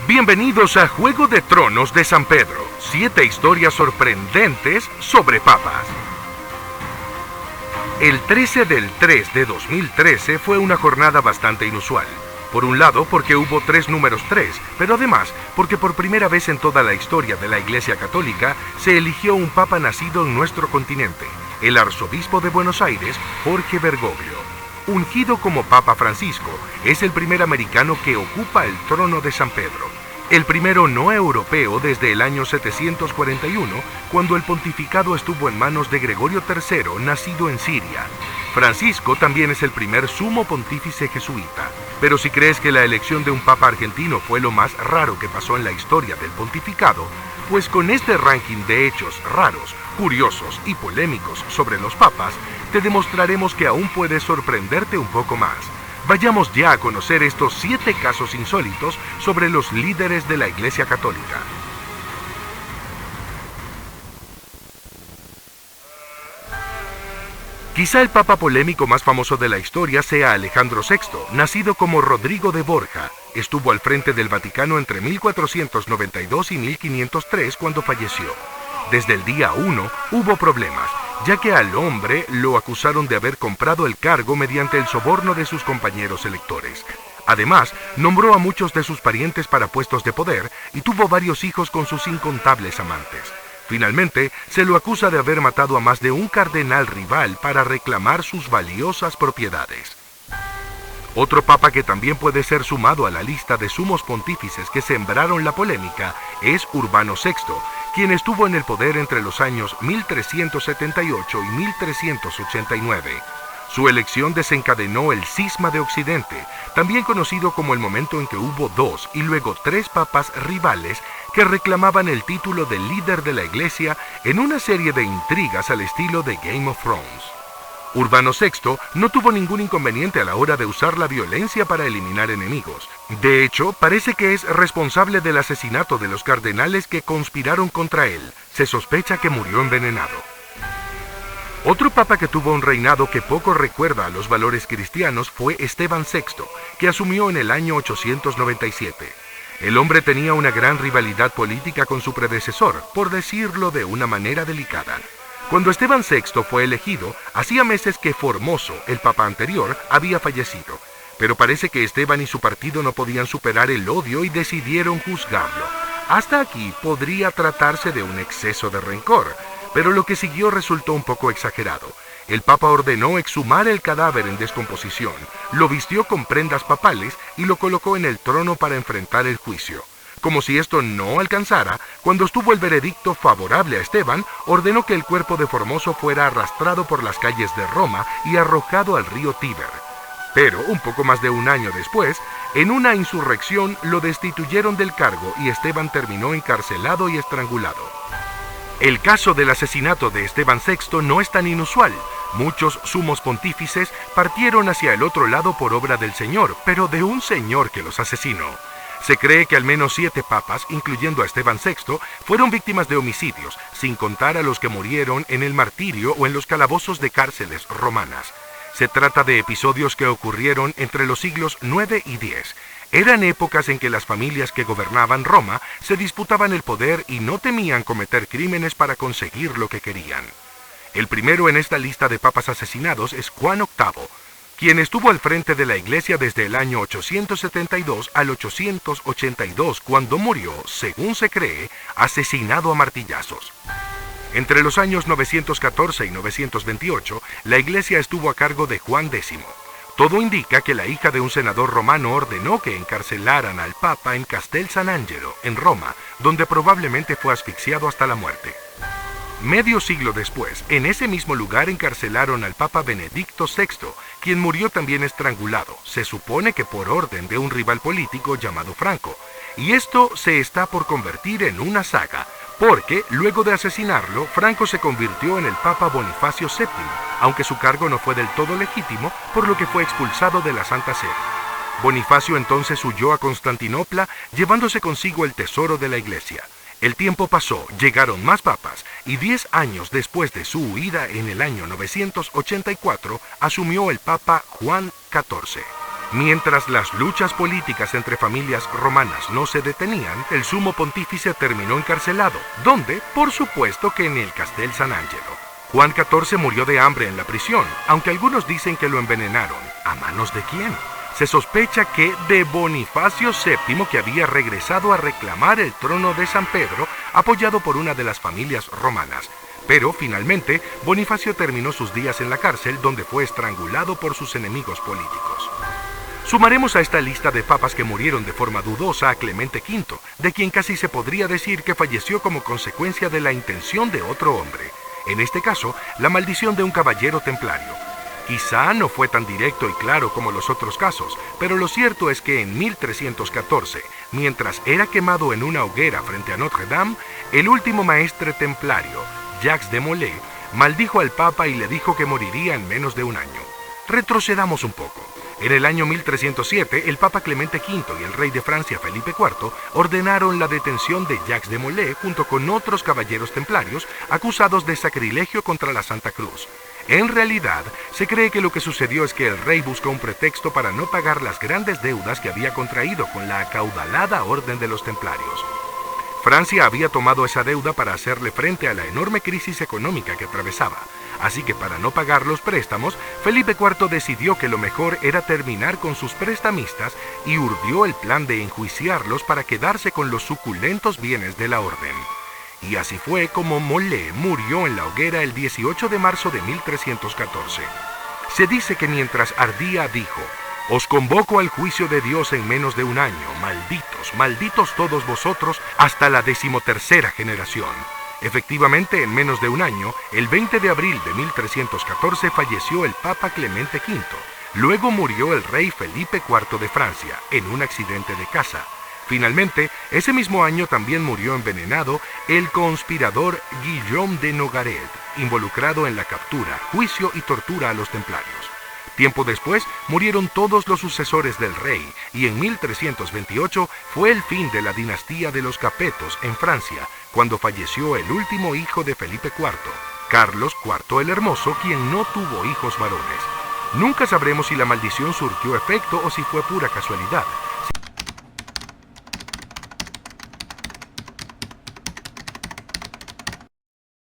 Bienvenidos a Juego de Tronos de San Pedro, 7 historias sorprendentes sobre papas. El 13 del 3 de 2013 fue una jornada bastante inusual. Por un lado, porque hubo 3 números 3, pero además, porque por primera vez en toda la historia de la Iglesia Católica se eligió un papa nacido en nuestro continente, el arzobispo de Buenos Aires, Jorge Bergoglio. Ungido como Papa Francisco, es el primer americano que ocupa el trono de San Pedro. El primero no europeo desde el año 741, cuando el pontificado estuvo en manos de Gregorio III, nacido en Siria. Francisco también es el primer sumo pontífice jesuita. Pero si crees que la elección de un papa argentino fue lo más raro que pasó en la historia del pontificado, pues con este ranking de hechos raros, curiosos y polémicos sobre los papas, te demostraremos que aún puedes sorprenderte un poco más. Vayamos ya a conocer estos 7 casos insólitos sobre los líderes de la Iglesia Católica. Quizá el papa polémico más famoso de la historia sea Alejandro VI, nacido como Rodrigo de Borja. Estuvo al frente del Vaticano entre 1492 y 1503 cuando falleció. Desde el día 1 hubo problemas, ya que al hombre lo acusaron de haber comprado el cargo mediante el soborno de sus compañeros electores. Además, nombró a muchos de sus parientes para puestos de poder y tuvo varios hijos con sus incontables amantes. Finalmente, se lo acusa de haber matado a más de un cardenal rival para reclamar sus valiosas propiedades. Otro papa que también puede ser sumado a la lista de sumos pontífices que sembraron la polémica es Urbano VI, quien estuvo en el poder entre los años 1378 y 1389. Su elección desencadenó el Cisma de Occidente, también conocido como el momento en que hubo 2 y luego 3 papas rivales que reclamaban el título de líder de la Iglesia en una serie de intrigas al estilo de Game of Thrones. Urbano VI no tuvo ningún inconveniente a la hora de usar la violencia para eliminar enemigos. De hecho, parece que es responsable del asesinato de los cardenales que conspiraron contra él. Se sospecha que murió envenenado. Otro papa que tuvo un reinado que poco recuerda a los valores cristianos fue Esteban VI, que asumió en el año 897. El hombre tenía una gran rivalidad política con su predecesor, por decirlo de una manera delicada. Cuando Esteban VI fue elegido, hacía meses que Formoso, el papa anterior, había fallecido. Pero parece que Esteban y su partido no podían superar el odio y decidieron juzgarlo. Hasta aquí podría tratarse de un exceso de rencor, pero lo que siguió resultó un poco exagerado. El papa ordenó exhumar el cadáver en descomposición, lo vistió con prendas papales y lo colocó en el trono para enfrentar el juicio. Como si esto no alcanzara, cuando estuvo el veredicto favorable a Esteban, ordenó que el cuerpo de Formoso fuera arrastrado por las calles de Roma y arrojado al río Tíber. Pero, un poco más de un año después, en una insurrección lo destituyeron del cargo y Esteban terminó encarcelado y estrangulado. El caso del asesinato de Esteban VI no es tan inusual. Muchos sumos pontífices partieron hacia el otro lado por obra del Señor, pero de un señor que los asesinó. Se cree que al menos 7 papas, incluyendo a Esteban VI, fueron víctimas de homicidios, sin contar a los que murieron en el martirio o en los calabozos de cárceles romanas. Se trata de episodios que ocurrieron entre los siglos IX y X. Eran épocas en que las familias que gobernaban Roma se disputaban el poder y no temían cometer crímenes para conseguir lo que querían. El primero en esta lista de papas asesinados es Juan VIII, quien estuvo al frente de la Iglesia desde el año 872 al 882, cuando murió, según se cree, asesinado a martillazos. Entre los años 914 y 928, la Iglesia estuvo a cargo de Juan X. Todo indica que la hija de un senador romano ordenó que encarcelaran al Papa en Castel San Angelo, en Roma, donde probablemente fue asfixiado hasta la muerte. Medio siglo después, en ese mismo lugar encarcelaron al Papa Benedicto VI, quien murió también estrangulado, se supone que por orden de un rival político llamado Franco. Y esto se está por convertir en una saga, porque luego de asesinarlo, Franco se convirtió en el Papa Bonifacio VII, aunque su cargo no fue del todo legítimo, por lo que fue expulsado de la Santa Sede. Bonifacio entonces huyó a Constantinopla, llevándose consigo el tesoro de la Iglesia. El tiempo pasó, llegaron más papas, y 10 años después de su huida en el año 984, asumió el Papa Juan XIV. Mientras las luchas políticas entre familias romanas no se detenían, el sumo pontífice terminó encarcelado, donde, por supuesto que en el Castel San Angelo. Juan XIV murió de hambre en la prisión, aunque algunos dicen que lo envenenaron. ¿A manos de quién? Se sospecha que de Bonifacio VII, que había regresado a reclamar el trono de San Pedro, apoyado por una de las familias romanas. Pero, finalmente, Bonifacio terminó sus días en la cárcel, donde fue estrangulado por sus enemigos políticos. Sumaremos a esta lista de papas que murieron de forma dudosa a Clemente V, de quien casi se podría decir que falleció como consecuencia de la intención de otro hombre. En este caso, la maldición de un caballero templario. Quizá no fue tan directo y claro como los otros casos, pero lo cierto es que en 1314, mientras era quemado en una hoguera frente a Notre Dame, el último maestre templario, Jacques de Molay, maldijo al Papa y le dijo que moriría en menos de un año. Retrocedamos un poco. En el año 1307, el Papa Clemente V y el rey de Francia Felipe IV ordenaron la detención de Jacques de Molay junto con otros caballeros templarios acusados de sacrilegio contra la Santa Cruz. En realidad, se cree que lo que sucedió es que el rey buscó un pretexto para no pagar las grandes deudas que había contraído con la acaudalada Orden de los Templarios. Francia había tomado esa deuda para hacerle frente a la enorme crisis económica que atravesaba. Así que para no pagar los préstamos, Felipe IV decidió que lo mejor era terminar con sus prestamistas y urdió el plan de enjuiciarlos para quedarse con los suculentos bienes de la orden. Y así fue como Molay murió en la hoguera el 18 de marzo de 1314. Se dice que mientras ardía dijo: «Os convoco al juicio de Dios en menos de un año, malditos, malditos todos vosotros, hasta la 13ª generación». Efectivamente, en menos de un año, el 20 de abril de 1314 falleció el Papa Clemente V. Luego murió el rey Felipe IV de Francia, en un accidente de caza. Finalmente, ese mismo año también murió envenenado el conspirador Guillaume de Nogaret, involucrado en la captura, juicio y tortura a los templarios. Tiempo después, murieron todos los sucesores del rey, y en 1328 fue el fin de la dinastía de los Capetos en Francia, cuando falleció el último hijo de Felipe IV, Carlos IV el Hermoso, quien no tuvo hijos varones. Nunca sabremos si la maldición surtió efecto o si fue pura casualidad,